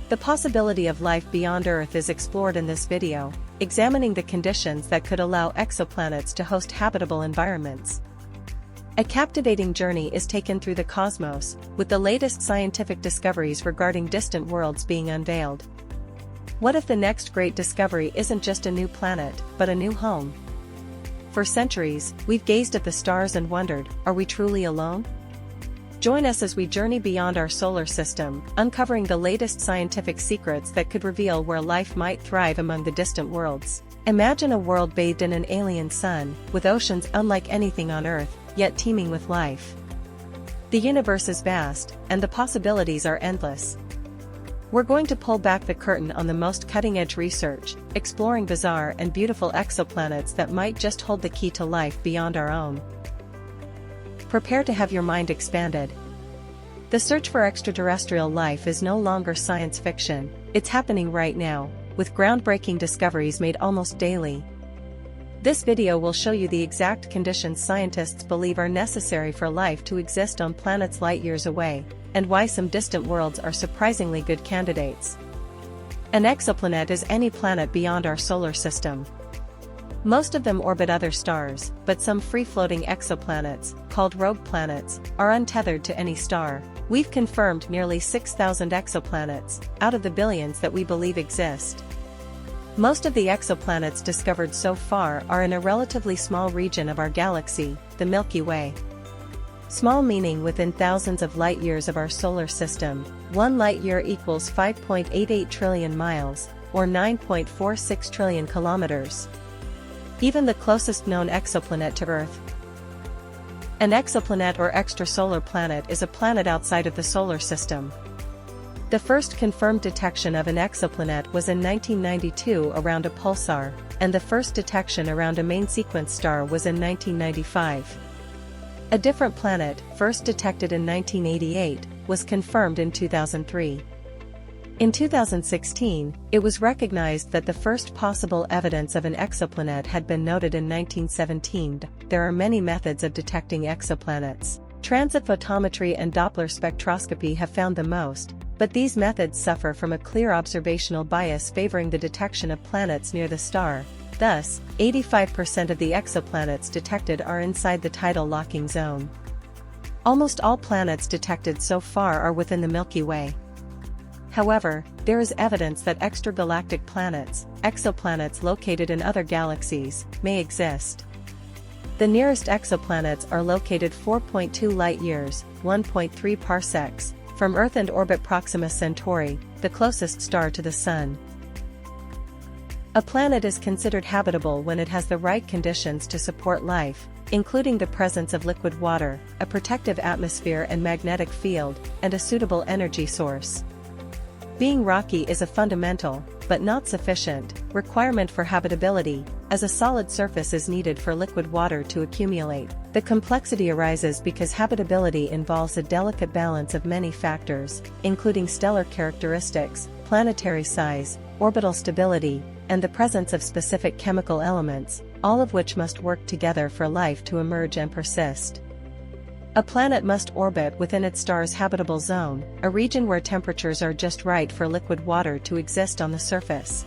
The possibility of life beyond Earth is explored in this video, examining the conditions that could allow exoplanets to host habitable environments. A captivating journey is taken through the cosmos, with the latest scientific discoveries regarding distant worlds being unveiled. What if the next great discovery isn't just a new planet, but a new home? For centuries, we've gazed at the stars and wondered, are we truly alone? Join us as we journey beyond our solar system, uncovering the latest scientific secrets that could reveal where life might thrive among the distant worlds. Imagine a world bathed in an alien sun, with oceans unlike anything on Earth, yet teeming with life. The universe is vast, and the possibilities are endless. We're going to pull back the curtain on the most cutting-edge research, exploring bizarre and beautiful exoplanets that might just hold the key to life beyond our own. Prepare to have your mind expanded. The search for extraterrestrial life is no longer science fiction, it's happening right now, with groundbreaking discoveries made almost daily. This video will show you the exact conditions scientists believe are necessary for life to exist on planets light years away, and why some distant worlds are surprisingly good candidates. An exoplanet is any planet beyond our solar system. Most of them orbit other stars, but some free-floating exoplanets, called rogue planets, are untethered to any star. We've confirmed nearly 6,000 exoplanets, out of the billions that we believe exist. Most of the exoplanets discovered so far are in a relatively small region of our galaxy, the Milky Way. Small meaning within thousands of light-years of our solar system. 1 light-year equals 5.88 trillion miles, or 9.46 trillion kilometers. Even the closest known exoplanet to Earth. An exoplanet or extrasolar planet is a planet outside of the solar system. The first confirmed detection of an exoplanet was in 1992 around a pulsar, and the first detection around a main sequence star was in 1995. A different planet, first detected in 1988, was confirmed in 2003. In 2016, it was recognized that the first possible evidence of an exoplanet had been noted in 1917. There are many methods of detecting exoplanets. Transit photometry and Doppler spectroscopy have found the most, but these methods suffer from a clear observational bias favoring the detection of planets near the star. Thus, 85% of the exoplanets detected are inside the tidal locking zone. Almost all planets detected so far are within the Milky Way. However, there is evidence that extragalactic planets, exoplanets located in other galaxies, may exist. The nearest exoplanets are located 4.2 light-years, 1.3 parsecs, from Earth and orbit Proxima Centauri, the closest star to the Sun. A planet is considered habitable when it has the right conditions to support life, including the presence of liquid water, a protective atmosphere and magnetic field, and a suitable energy source. Being rocky is a fundamental, but not sufficient, requirement for habitability, as a solid surface is needed for liquid water to accumulate. The complexity arises because habitability involves a delicate balance of many factors, including stellar characteristics, planetary size, orbital stability, and the presence of specific chemical elements, all of which must work together for life to emerge and persist. A planet must orbit within its star's habitable zone, a region where temperatures are just right for liquid water to exist on the surface.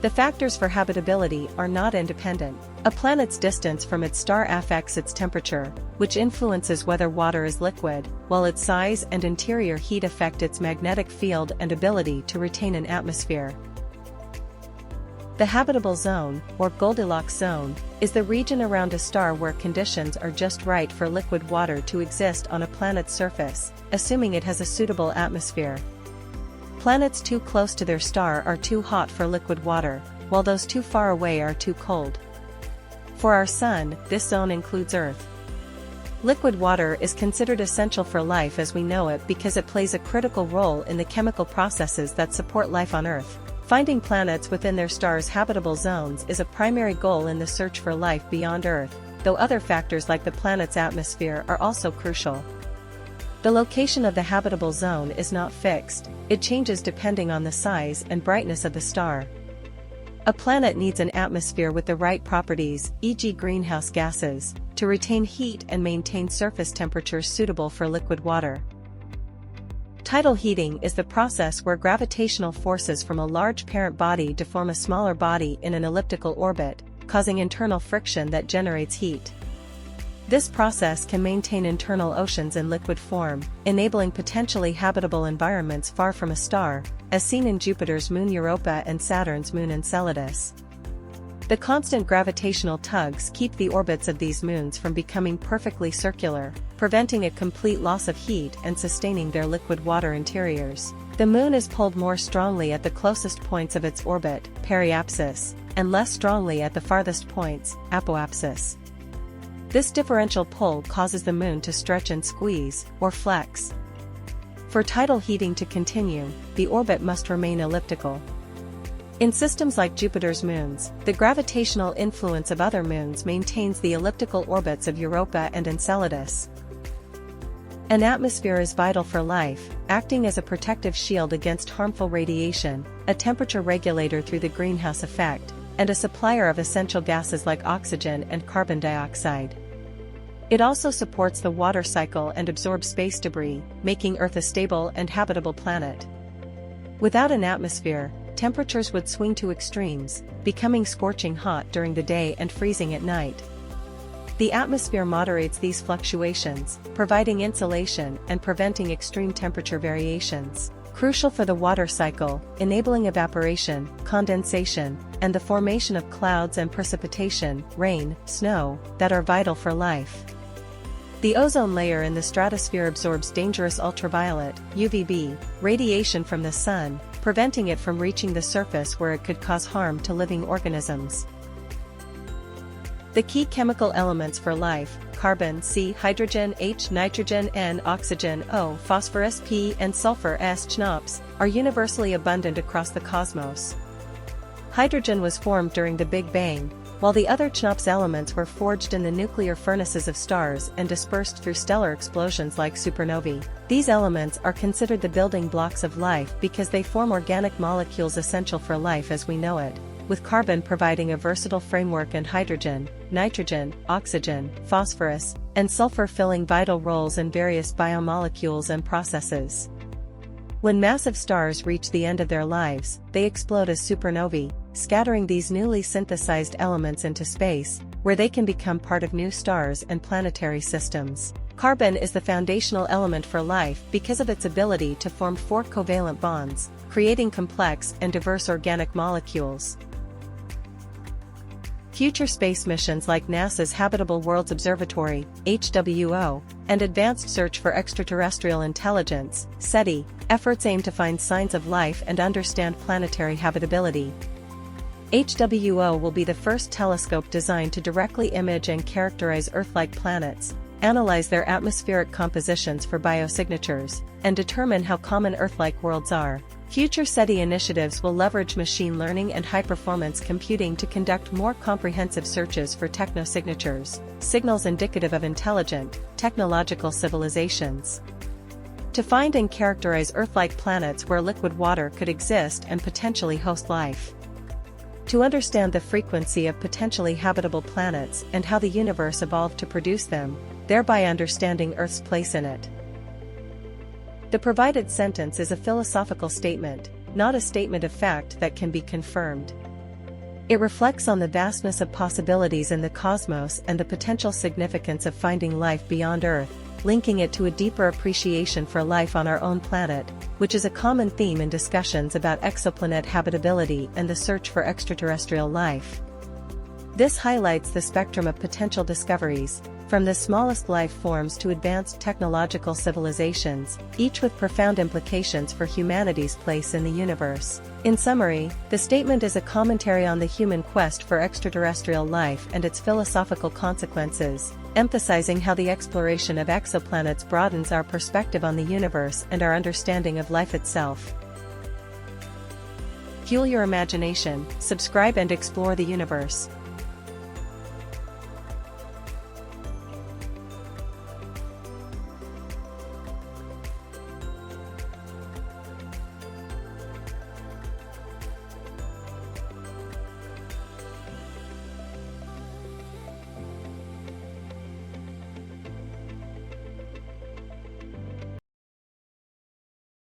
The factors for habitability are not independent. A planet's distance from its star affects its temperature, which influences whether water is liquid, while its size and interior heat affect its magnetic field and ability to retain an atmosphere. The habitable zone, or Goldilocks zone, is the region around a star where conditions are just right for liquid water to exist on a planet's surface, assuming it has a suitable atmosphere. Planets too close to their star are too hot for liquid water, while those too far away are too cold. For our Sun, this zone includes Earth. Liquid water is considered essential for life as we know it because it plays a critical role in the chemical processes that support life on Earth. Finding planets within their star's habitable zones is a primary goal in the search for life beyond Earth, though other factors like the planet's atmosphere are also crucial. The location of the habitable zone is not fixed, it changes depending on the size and brightness of the star. A planet needs an atmosphere with the right properties, e.g. greenhouse gases, to retain heat and maintain surface temperatures suitable for liquid water. Tidal heating is the process where gravitational forces from a large parent body deform a smaller body in an elliptical orbit, causing internal friction that generates heat. This process can maintain internal oceans in liquid form, enabling potentially habitable environments far from a star, as seen in Jupiter's moon Europa and Saturn's moon Enceladus. The constant gravitational tugs keep the orbits of these moons from becoming perfectly circular, preventing a complete loss of heat and sustaining their liquid water interiors. The moon is pulled more strongly at the closest points of its orbit, periapsis, and less strongly at the farthest points, apoapsis. This differential pull causes the moon to stretch and squeeze, or flex. For tidal heating to continue, the orbit must remain elliptical. In systems like Jupiter's moons, the gravitational influence of other moons maintains the elliptical orbits of Europa and Enceladus. An atmosphere is vital for life, acting as a protective shield against harmful radiation, a temperature regulator through the greenhouse effect, and a supplier of essential gases like oxygen and carbon dioxide. It also supports the water cycle and absorbs space debris, making Earth a stable and habitable planet. Without an atmosphere, temperatures would swing to extremes, becoming scorching hot during the day and freezing at night. The atmosphere moderates these fluctuations, providing insulation and preventing extreme temperature variations, crucial for the water cycle, enabling evaporation, condensation, and the formation of clouds and precipitation, rain, snow, that are vital for life. The ozone layer in the stratosphere absorbs dangerous ultraviolet, UVB, radiation from the sun, preventing it from reaching the surface where it could cause harm to living organisms. The key chemical elements for life, carbon C, hydrogen H, nitrogen N, oxygen O, phosphorus P, and sulfur S, CHNOPS, are universally abundant across the cosmos. Hydrogen was formed during the Big Bang, while the other CHNOPS elements were forged in the nuclear furnaces of stars and dispersed through stellar explosions like supernovae. These elements are considered the building blocks of life because they form organic molecules essential for life as we know it, with carbon providing a versatile framework and hydrogen, nitrogen, oxygen, phosphorus, and sulfur filling vital roles in various biomolecules and processes. When massive stars reach the end of their lives, they explode as supernovae, scattering these newly synthesized elements into space, where they can become part of new stars and planetary systems. Carbon is the foundational element for life because of its ability to form 4 covalent bonds, creating complex and diverse organic molecules. Future space missions like NASA's Habitable Worlds Observatory, HWO, and Advanced Search for Extraterrestrial Intelligence, SETI, efforts aim to find signs of life and understand planetary habitability. HWO will be the first telescope designed to directly image and characterize Earth-like planets, analyze their atmospheric compositions for biosignatures, and determine how common Earth-like worlds are. Future SETI initiatives will leverage machine learning and high-performance computing to conduct more comprehensive searches for technosignatures, signals indicative of intelligent, technological civilizations. To find and characterize Earth-like planets where liquid water could exist and potentially host life. To understand the frequency of potentially habitable planets and how the universe evolved to produce them, thereby understanding Earth's place in it. The provided sentence is a philosophical statement, not a statement of fact that can be confirmed. It reflects on the vastness of possibilities in the cosmos and the potential significance of finding life beyond Earth, linking it to a deeper appreciation for life on our own planet, which is a common theme in discussions about exoplanet habitability and the search for extraterrestrial life. This highlights the spectrum of potential discoveries, from the smallest life forms to advanced technological civilizations, each with profound implications for humanity's place in the universe. In summary, the statement is a commentary on the human quest for extraterrestrial life and its philosophical consequences, emphasizing how the exploration of exoplanets broadens our perspective on the universe and our understanding of life itself. Fuel your imagination, subscribe and explore the universe.